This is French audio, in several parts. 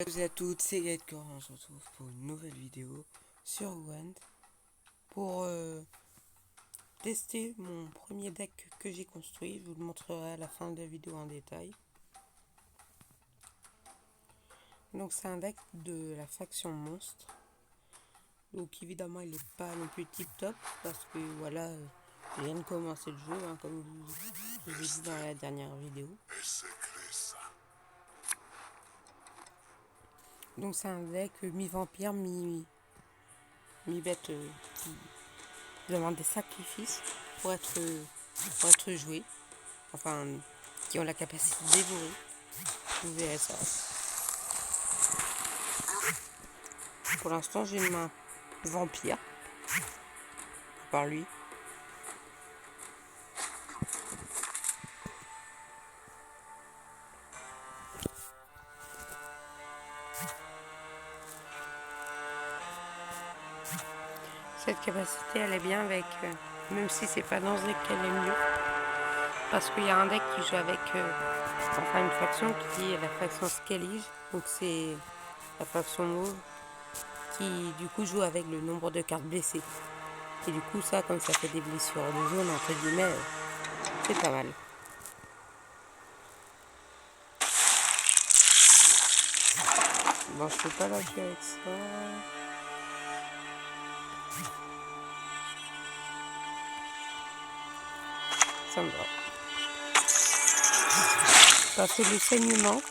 Salut à toutes, c'est Edgar, on se retrouve pour une nouvelle vidéo sur Wend pour tester mon premier deck que j'ai construit. Je vous le montrerai à la fin de la vidéo en détail. Donc c'est un deck de la faction monstre. Donc évidemment il n'est pas non plus tip top parce que voilà, je viens de commencer le jeu hein, comme je vous ai dit dans la dernière vidéo. Donc c'est un deck mi-vampire, mi-bête qui demande des sacrifices pour être joué. Enfin, qui ont la capacité de dévorer. Vous verrez ça. Pour l'instant, j'ai une main vampire. À part lui. Cette capacité, elle est bien avec... même si c'est pas dans ce deck qu'elle est mieux. Parce qu'il y a un deck qui joue avec... enfin, une faction qui est la faction Skellige. Donc c'est la faction mauve. Qui, du coup, joue avec le nombre de cartes blessées. Et du coup, ça, comme ça fait des blessures de zone, entre guillemets, c'est pas mal. Bon, je peux pas lâcher avec ça. Ça me va. Parce que le saignement,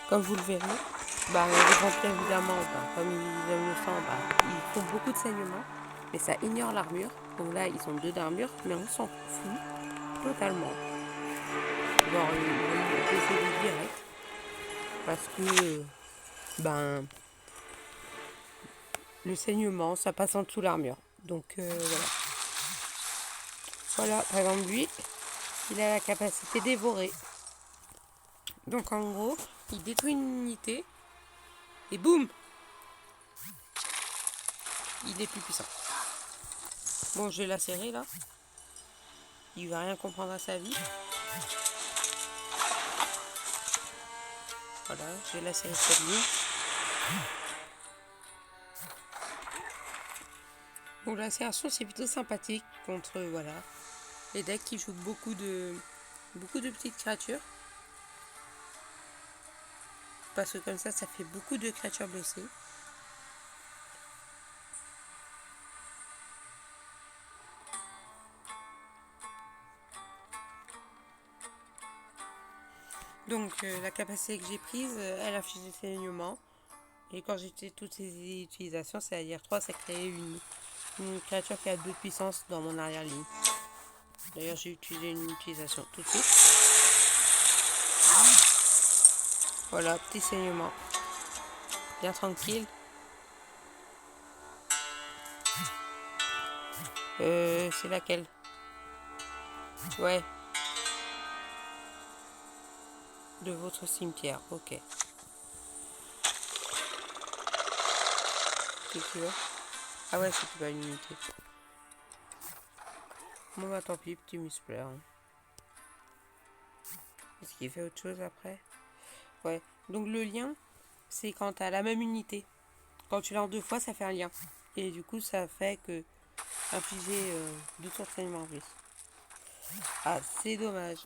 comme vous le verrez, les vampires évidemment, comme ils aiment le sang, ils font beaucoup de saignement, mais ça ignore l'armure. Donc là, ils ont 2 d'armure, mais on s'en fout totalement. Genre, ils vont décéder direct. Parce que, le saignement, ça passe en dessous l'armure. Donc voilà. Voilà, par exemple, lui, il a la capacité dévorer. Donc en gros, il détruit une unité et boum, il est plus puissant. Bon, je vais la serrer là. Il va rien comprendre à sa vie. Voilà, je vais la serrer cette ligne. Donc la serration c'est plutôt sympathique contre voilà les decks qui jouent beaucoup de petites créatures. Parce que comme ça fait beaucoup de créatures blessées. Donc la capacité que j'ai prise, elle affiche des saignements. Et quand j'ai fait toutes ces utilisations, c'est-à-dire 3, ça crée une créature qui a 2 de puissance dans mon arrière-ligne. D'ailleurs, j'ai utilisé une utilisation tout de suite. Voilà, petit saignement. Bien tranquille. C'est laquelle? Ouais. De votre cimetière, ok. Qu'est-ce que tu veux? Ah ouais, c'est pas une unité. Bon bah tant pis, petit muscler. Hein. Est-ce qu'il fait autre chose après? Ouais. Donc le lien, c'est quand tu as la même unité. Quand tu l'as en 2 fois, ça fait un lien. Et du coup, ça fait que infliger 2 tours de saignement en plus. Ah, c'est dommage.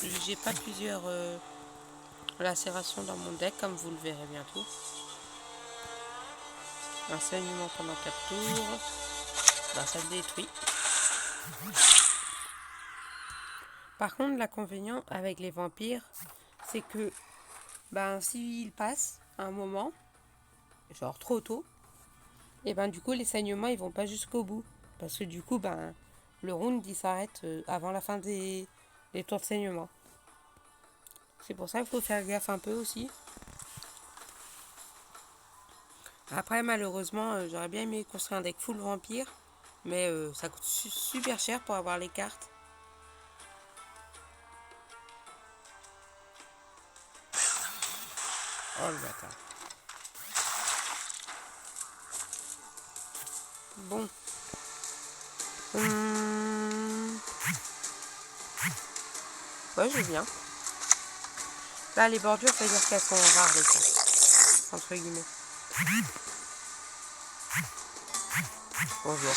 J'ai pas plusieurs lacérations dans mon deck, comme vous le verrez bientôt. Un saignement pendant 4 tours. Ça le détruit. Par contre, l'inconvénient avec les vampires, c'est que s'ils passent à un moment, genre trop tôt, et du coup les saignements ils vont pas jusqu'au bout. Parce que du coup, le round il s'arrête avant la fin des tours de saignement. C'est pour ça qu'il faut faire gaffe un peu aussi. Après, malheureusement, j'aurais bien aimé construire un deck full vampire, mais ça coûte super cher pour avoir les cartes. Oh le bâtard. Bon. Ouais, je viens. Là, les bordures, ça veut dire qu'elles sont rares, les cartes. entre guillemets. Bonjour.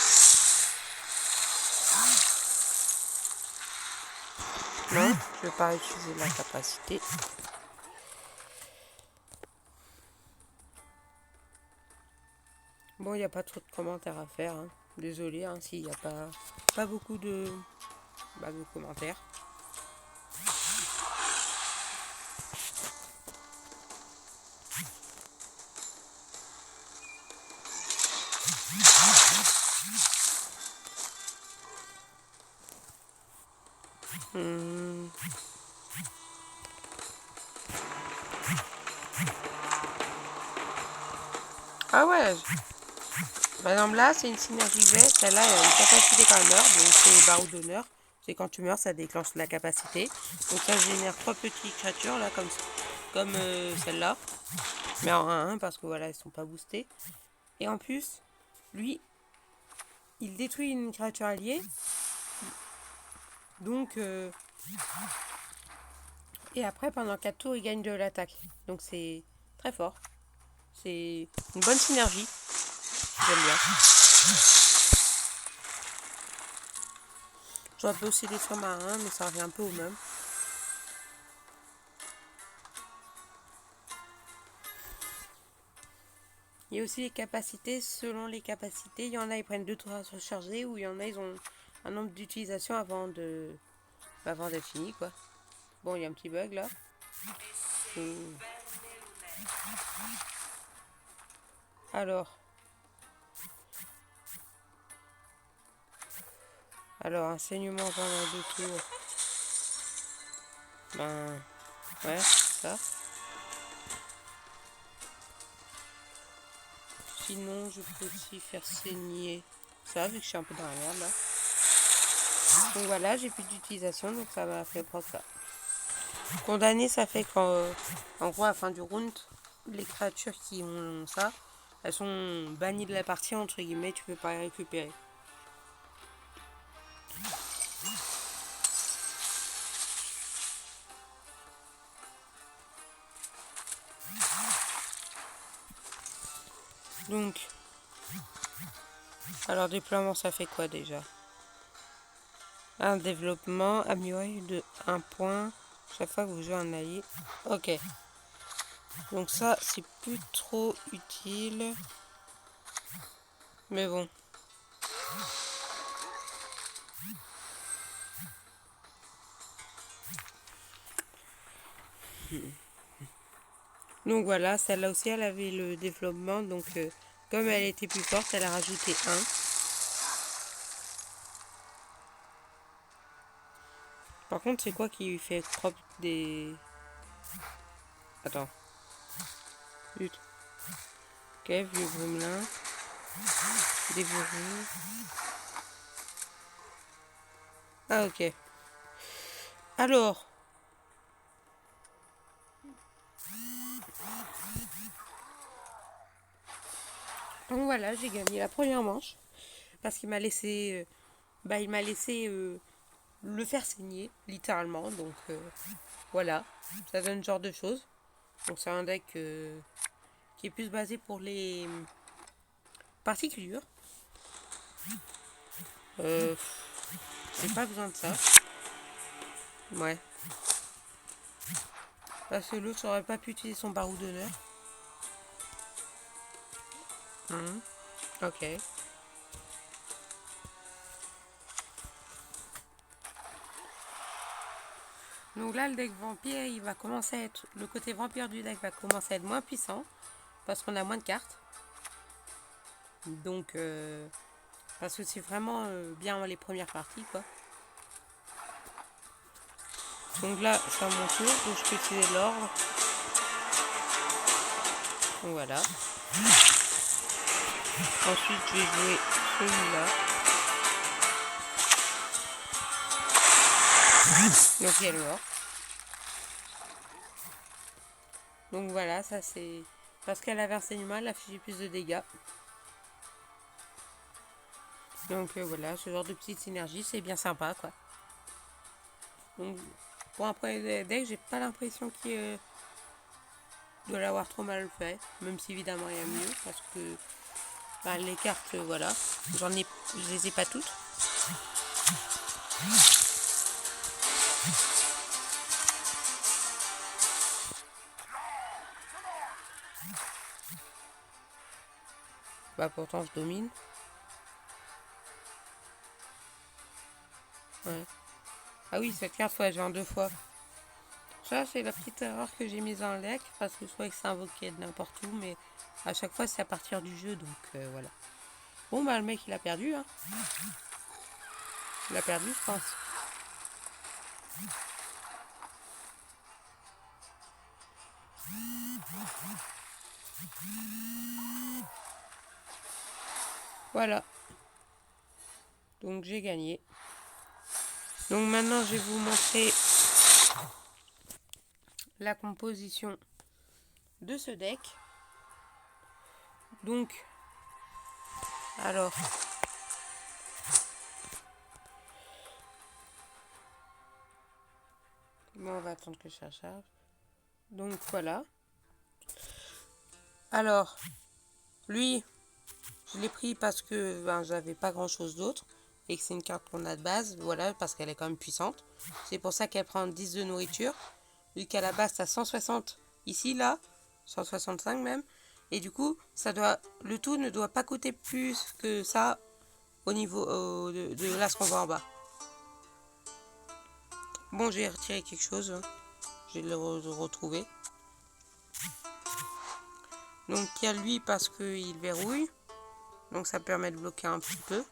Non, je vais pas utiliser la capacité. Bon, il n'y a pas trop de commentaires à faire. Hein. Désolé hein, s'il n'y a pas beaucoup de commentaires. Ah ouais. Par exemple là, c'est une synergie que j'ai. Celle-là, elle a une capacité quand elle meurt. Donc c'est le barreau d'honneur. C'est quand tu meurs, ça déclenche la capacité. Donc ça génère 3 petites créatures là, comme celle-là. Mais en 1 parce que voilà, elles sont pas boostées. Et en plus, lui, il détruit une créature alliée. Donc, et après, pendant 4 tours, il gagne de l'attaque. Donc c'est très fort. C'est une bonne synergie. J'aime bien. J'aurais pu aussi les sous-marins, mais ça revient un peu au même. Il y a aussi les capacités. Selon les capacités, il y en a, ils prennent 2 tours à se recharger, ou il y en a, ils ont un nombre d'utilisations avant d'être fini, quoi. Bon, il y a un petit bug là. Alors, enseignement pendant 2 tours. Ben, ouais, ça. Sinon, je peux aussi faire saigner ça, vu que je suis un peu dans la merde là. Donc voilà, j'ai plus d'utilisation, donc ça m'a fait prendre ça. Condamné, ça fait qu'en gros, à la fin du round, les créatures qui ont ça, elles sont bannies de la partie, entre guillemets, tu peux pas les récupérer. Donc, alors déploiement, ça fait quoi déjà? Un développement amélioré de 1 point chaque fois que vous jouez un allié. Ok. Donc ça, c'est plus trop utile. Mais bon. Donc voilà, celle-là aussi, elle avait le développement. Donc comme elle était plus forte, elle a rajouté 1. Par contre, c'est quoi qui fait trop des... Attends. Lutte. Ok, vieux gremlin. Dévoré. Ah ok. Alors. Donc voilà, j'ai gagné la première manche. Parce qu'il m'a laissé... il m'a laissé le faire saigner, littéralement. Donc voilà. Ça donne ce genre de choses. Donc c'est un deck qui est plus basé pour les particuliers. J'ai pas besoin de ça. Ouais. Parce que l'autre n'aurait pas pu utiliser son barreau d'honneur. Ok. Donc là, le deck vampire, il va commencer à être... Le côté vampire du deck va commencer à être moins puissant. Parce qu'on a moins de cartes. Donc, parce que c'est vraiment bien les premières parties, quoi. Donc là, c'est à mon tour. Donc je peux utiliser l'ordre. Donc voilà. Ensuite, je vais jouer celui-là. Donc il y a l'ordre. Donc voilà, ça c'est... Parce qu'elle avait un saignement, elle a fait plus de dégâts. Donc voilà, ce genre de petite synergie, c'est bien sympa, quoi. Donc, pour un premier deck, j'ai pas l'impression qu'il dois l'avoir trop mal fait, même si évidemment il y a mieux, parce que bah, les cartes, voilà, je les ai pas toutes. Bah pourtant je domine. Ouais. Ah oui, cette carte, faut la jouer en 2 fois. Ça, c'est la petite erreur que j'ai mise dans le deck, parce que je croyais que c'est invoqué de n'importe où, mais à chaque fois, c'est à partir du jeu, donc voilà. Bon, bah, le mec, il a perdu, hein. Il a perdu, je pense. Voilà. Donc, j'ai gagné. Donc, maintenant, je vais vous montrer la composition de ce deck. Donc, alors... Bon, on va attendre que ça charge. Donc, voilà. Alors, lui, je l'ai pris parce que ben, j'avais pas grand chose d'autre et que c'est une carte qu'on a de base, voilà, parce qu'elle est quand même puissante. C'est pour ça qu'elle prend 10 de nourriture, vu qu'à la base, t'as 160 ici, là, 165 même. Et du coup, le tout ne doit pas coûter plus que ça au niveau de là ce qu'on voit en bas. Bon, j'ai retiré quelque chose, hein. Je vais le retrouver. Donc il y a lui parce qu'il verrouille, donc ça permet de bloquer un petit peu.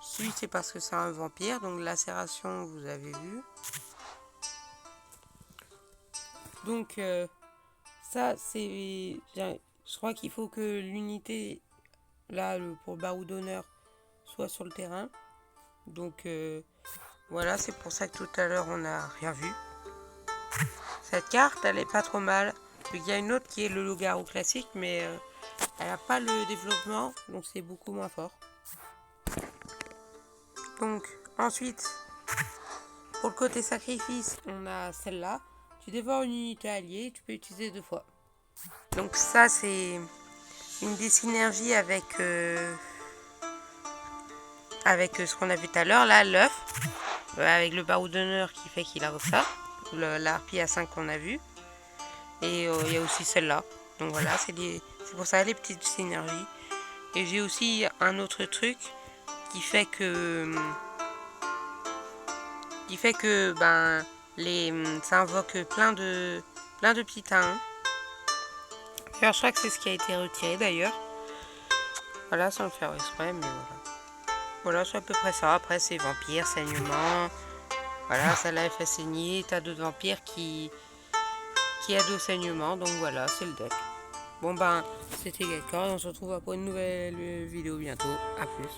Celui c'est parce que c'est un vampire, donc lacération vous avez vu. Donc ça c'est... Je crois qu'il faut que l'unité, là pour le barreau d'honneur, soit sur le terrain. Donc voilà, c'est pour ça que tout à l'heure on n'a rien vu. Cette carte elle est pas trop mal. Il y a une autre qui est le loup-garou classique, mais elle n'a pas le développement, donc c'est beaucoup moins fort. Donc ensuite, pour le côté sacrifice, on a celle-là. Tu dévores une unité alliée, tu peux utiliser 2 fois. Donc ça, c'est une des synergies avec ce qu'on a vu tout à l'heure. Là, l'œuf, avec le barreau d'honneur qui fait qu'il a ça. La harpie à 5 qu'on a vu. Et il y a aussi celle-là. Donc voilà, c'est pour ça les petites synergies. Et j'ai aussi un autre truc qui fait que ben ça invoque plein de petits tains. D'ailleurs, je crois que c'est ce qui a été retiré d'ailleurs. Voilà, sans le faire exprès, mais voilà. Voilà, c'est à peu près ça. Après, c'est vampire, saignement. Voilà, ça l'a fait saigner. T'as d'autres vampires qui aident au saignement. Donc voilà, c'est le deck. Bon ben, c'était Gaëtan. On se retrouve pour une nouvelle vidéo bientôt. A plus.